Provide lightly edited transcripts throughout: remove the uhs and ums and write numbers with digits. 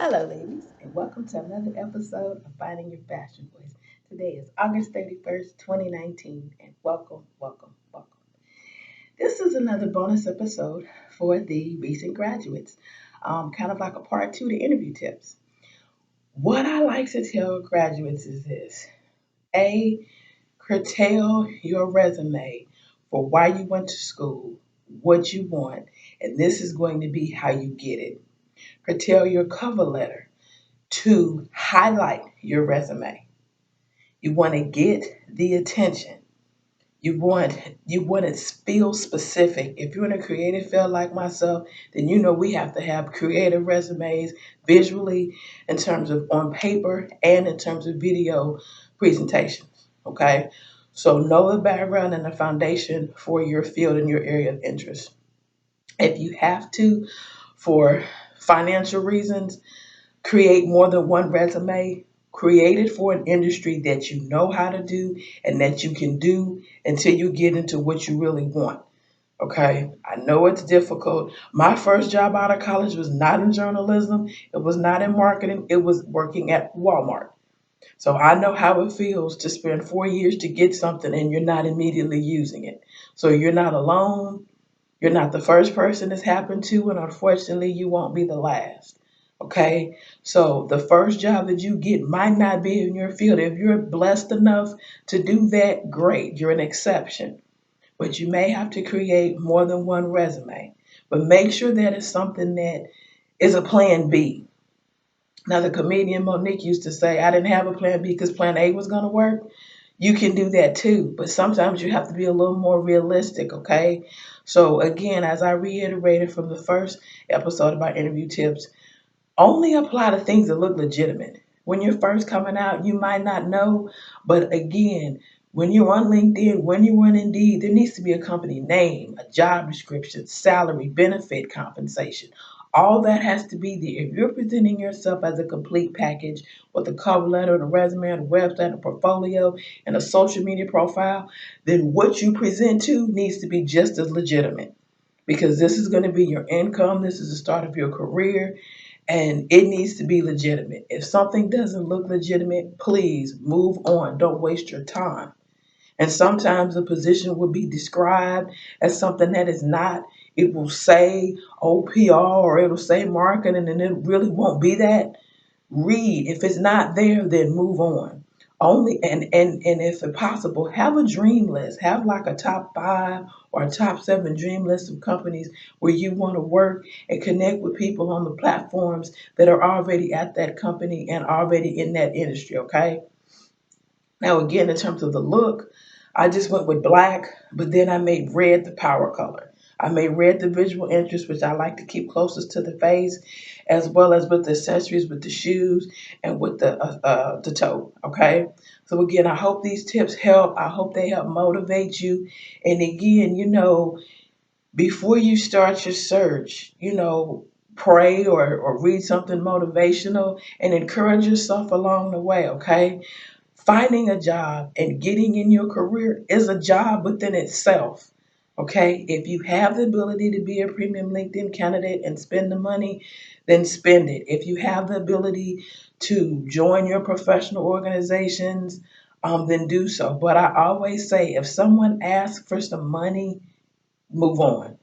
Hello, ladies, and welcome to another episode of Finding Your Fashion Voice. Today is August 31st, 2019, and welcome, welcome, welcome. This is another bonus episode for the recent graduates, kind of like a part two to interview tips. What I like to tell graduates is this: A, curtail your resume for why you went to school, what you want, and this is going to be how you get it. Curtail your cover letter to highlight your resume. You want to get the attention. You want to feel specific. If you're in a creative field like myself, then you know we have to have creative resumes visually, in terms of on paper and in terms of video presentations. Okay? So know the background and the foundation for your field and your area of interest. If you have to, for financial reasons, create more than one resume. Create it for an industry that you know how to do and that you can do until you get into what you really want. Okay, I know it's difficult. My first job out of college was not in journalism, it was not in marketing, it was working at Walmart. So I know how it feels to spend 4 years to get something and you're not immediately using it. So you're not alone. You're not the first person it's happened to, and unfortunately, you won't be the last. Okay? So, the first job that you get might not be in your field. If you're blessed enough to do that, great. You're an exception. But you may have to create more than one resume. But make sure that it's something that is a plan B. Now, the comedian Monique used to say, I didn't have a plan B because plan A was going to work. You can do that too, but sometimes you have to be a little more realistic, okay? So, again, as I reiterated from the first episode about interview tips, only apply to things that look legitimate. When you're first coming out, you might not know, but again, when you're on LinkedIn, when you're on Indeed, there needs to be a company name, a job description, salary, benefit, compensation. All that has to be there. If you're presenting yourself as a complete package with a cover letter, and a resume, and a website, a portfolio, and a social media profile, then what you present to needs to be just as legitimate because this is going to be your income. This is the start of your career and it needs to be legitimate. If something doesn't look legitimate, please move on. Don't waste your time. And sometimes a position will be described as something that is not. It will say OPR or it'll say marketing, and it really won't be that. Read. If it's not there, then move on. Only and if possible, have a dream list. Have like a top 5 or a top 7 dream list of companies where you want to work and connect with people on the platforms that are already at that company and already in that industry. Okay. Now again, in terms of the look, I just went with black, but then I made red the power color. I made red the visual interest, which I like to keep closest to the face, as well as with the accessories, with the shoes, and with the toe. Okay. So again, I hope these tips help. I hope they help motivate you. And again, before you start your search, pray or read something motivational and encourage yourself along the way. Okay. Finding a job and getting in your career is a job within itself. Okay, if you have the ability to be a premium LinkedIn candidate and spend the money, then spend it. If you have the ability to join your professional organizations, then do so. But I always say if someone asks for some money, move on,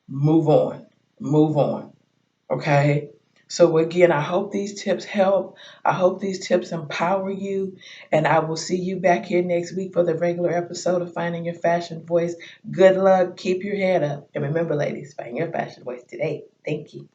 move on, move on. Okay. So again, I hope these tips help. I hope these tips empower you. And I will see you back here next week for the regular episode of Finding Your Fashion Voice. Good luck. Keep your head up. And remember, ladies, find your fashion voice today. Thank you.